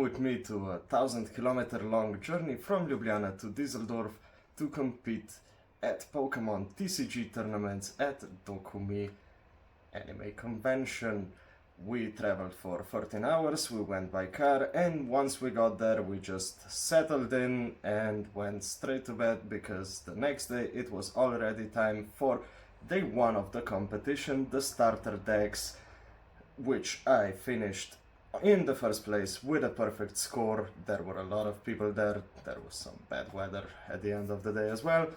with me to a 1,000-kilometer long journey from Ljubljana to Düsseldorf to compete at Pokémon TCG tournaments at DoKomi anime convention. We traveled for 14 hours, we went by car, and once we got there we just settled in and went straight to bed because the next day it was already time for day one of the competition, the starter decks, which I finished in the first place with a perfect score. There were a lot of people there, there was some bad weather at the end of the day as well.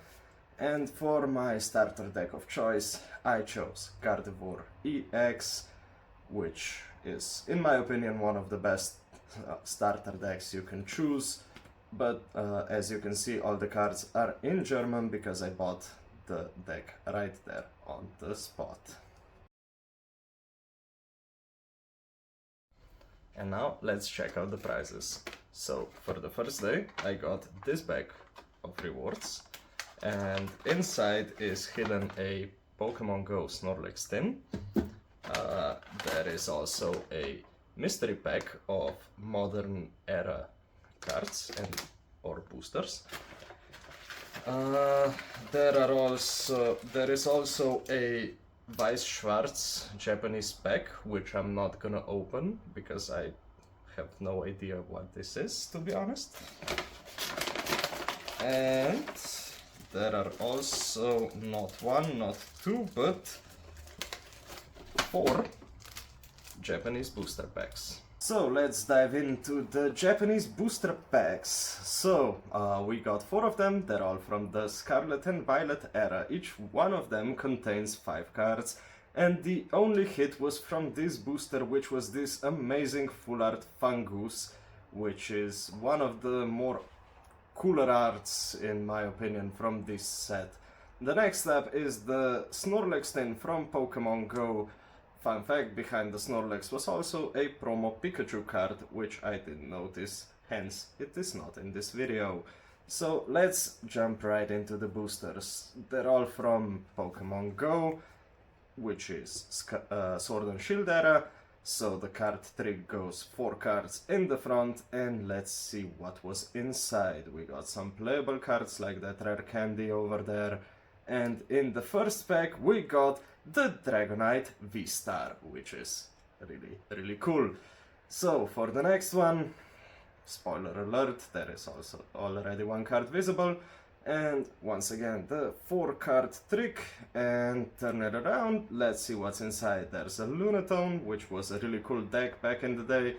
And for my starter deck of choice, I chose Gardevoir EX, which is, in my opinion, one of the best starter decks you can choose. But as you can see, all the cards are in German because I bought the deck right there on the spot. And now let's check out the prizes. So for the first day I got this bag of rewards, and inside is hidden a Pokemon Go Snorlax tin. There is also a mystery pack of modern era cards or boosters. There is also a Weiss Schwarz Japanese pack, which I'm not gonna open because I have no idea what this is, to be honest. And there are also not one, not two, but 4 Japanese booster packs. So let's dive into the Japanese booster packs. So we got 4 of them. They're all from the Scarlet and Violet era. Each one of them contains 5 cards, and the only hit was from this booster, which was this amazing full art Fungus, which is one of the more cooler arts in my opinion from this set. The next up is the Snorlax tin from Pokemon Go. Fun fact, behind the Snorlax was also a promo Pikachu card, which I didn't notice, hence it is not in this video. So let's jump right into the boosters. They're all from Pokemon Go, which is Sword and Shield era, so the card trick goes 4 cards in the front, and let's see what was inside. We got some playable cards like that rare candy over there, and in the first pack we got the Dragonite V-Star, which is really cool. So for the next one, spoiler alert, there is also already 1 card visible, and once again the 4 card trick, and turn it around, let's see what's inside. There's a Lunatone, which was a really cool deck back in the day,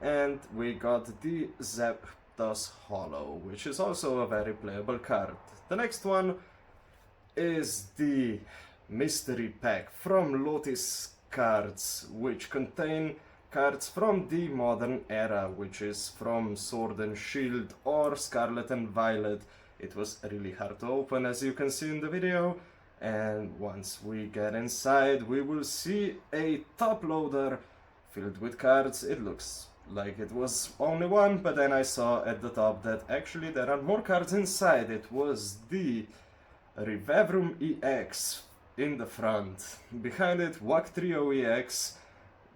and we got the Zapdos Holo, which is also a very playable card. The next one is the mystery pack from Lotus cards, which contain cards from the modern era, which is from Sword and Shield or Scarlet and Violet. It was really hard to open, as you can see in the video, and once we get inside we will see a top loader filled with cards. It looks like it was only 1, but then I saw at the top that actually there are more cards inside. It was the Rivavrum EX in the front, behind it Wactrio EX,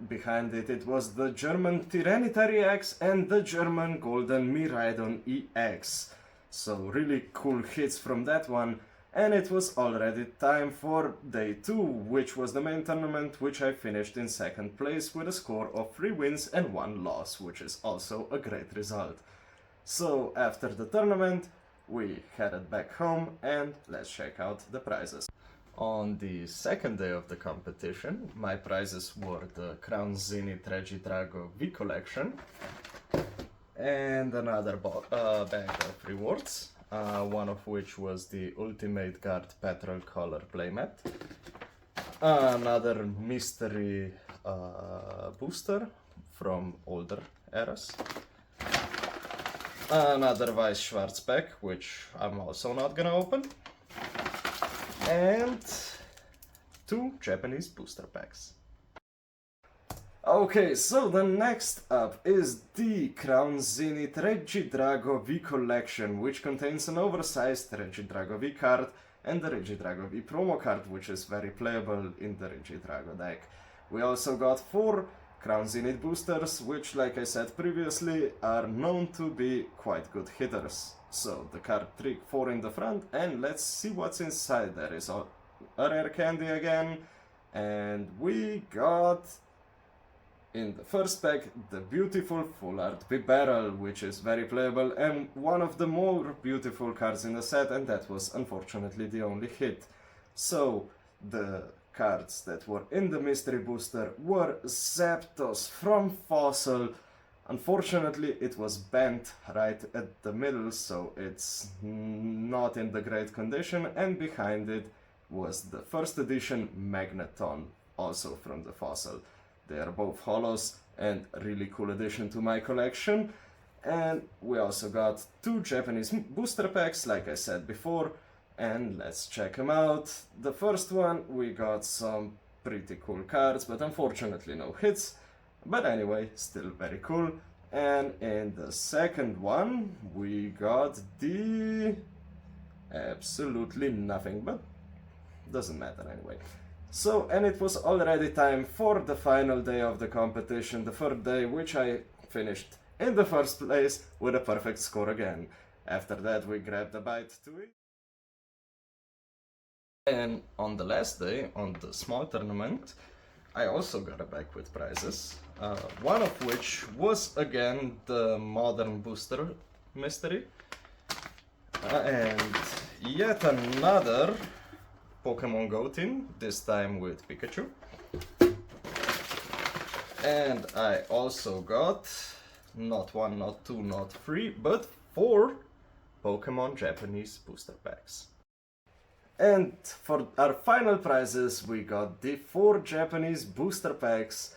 behind it it was the German Tyranitar EX and the German Golden Miraidon EX. So really cool hits from that one, and it was already time for day 2, which was the main tournament, which I finished in 2nd place with a score of 3 wins and 1 loss, which is also a great result. So after the tournament we headed back home, and let's check out the prizes. On the second day of the competition, my prizes were the Crown Zenith Regidrago V collection and another bag of rewards, one of which was the Ultimate Guard Petrol Color playmat, another mystery booster from older eras, another Weiss Schwarz pack, which I'm also not gonna open, and 2 Japanese booster packs. Okay, so the next up is the Crown Zenith Regidrago V collection, which contains an oversized Regidrago V card and the Regidrago V promo card, which is very playable in the Regidrago deck. We also got 4 Crown Zenith boosters, which, like I said previously, are known to be quite good hitters. So the card trick 4 in the front, and let's see what's inside. There is a rare candy again, and we got in the first pack the beautiful full art Bibarel, which is very playable and one of the more beautiful cards in the set, and that was unfortunately the only hit. So the cards that were in the mystery booster were Zapdos from Fossil. Unfortunately, it was bent right at the middle, so it's not in the great condition, and behind it was the first edition Magneton, also from the Fossil. They are both holos and really cool addition to my collection. And we also got 2 Japanese booster packs, like I said before, and let's check them out. The first one, we got some pretty cool cards, but unfortunately no hits. But anyway, still very cool. And in the second one, we got the absolutely nothing, but doesn't matter anyway. So, and it was already time for the final day of the competition, the third day, which I finished in the first place with a perfect score again. After that, we grabbed a bite to eat. And on the last day, on the small tournament, I also got a bag with prizes, one of which was again the modern booster mystery, and yet another Pokemon Go tin, this time with Pikachu. And I also got not 1, not 2, not 3, but 4 Pokemon Japanese booster packs. And for our final prizes, we got the 4 Japanese booster packs,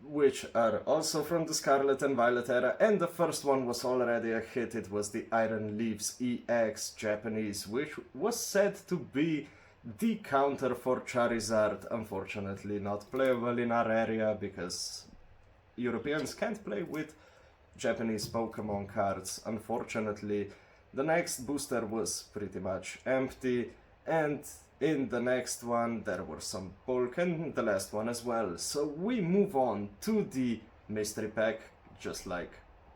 which are also from the Scarlet and Violet era, and the first one was already a hit. It was the Iron Leaves EX Japanese, which was said to be the counter for Charizard. Unfortunately not playable in our area because Europeans can't play with Japanese Pokemon cards. Unfortunately, the next booster was pretty much empty, and in the next one there were some bulk, and the last one as well. So we move on to the mystery pack, just like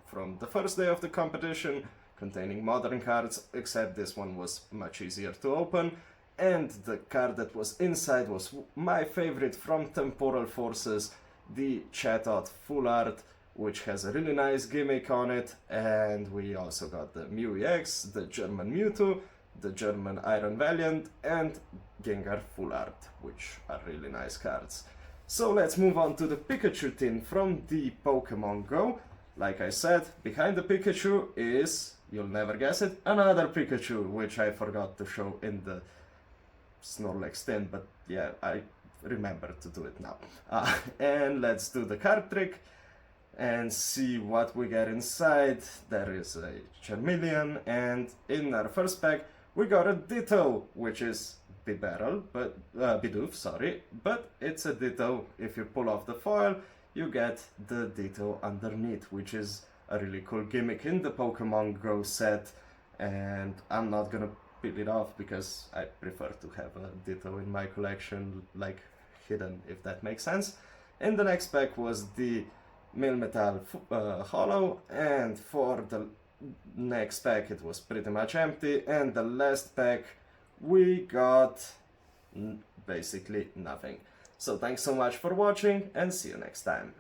from the first day of the competition, containing modern cards, except this one was much easier to open. And the card that was inside was my favorite from Temporal Forces, the Chatot Full Art, which has a really nice gimmick on it. And we also got the Mew EX, the German Mewtwo, the German Iron Valiant, and Gengar Full Art, which are really nice cards. So let's move on to the Pikachu tin from the Pokemon Go. Like I said, behind the Pikachu is, you'll never guess it, another Pikachu, which I forgot to show in the Snorlax tin, but yeah, I remember to do it now. And let's do the card trick and see what we get inside. There is a Charmeleon, and in our first pack we got a Ditto, which is Bibarel, but Bidoof, sorry, but it's a Ditto. If you pull off the foil, you get the Ditto underneath, which is a really cool gimmick in the Pokemon Go set, and I'm not gonna peel it off because I prefer to have a Ditto in my collection, like hidden, if that makes sense. In the next pack was the Milmetal Holo, and for the next pack it was pretty much empty, and the last pack we got basically nothing. So thanks so much for watching, and see you next time.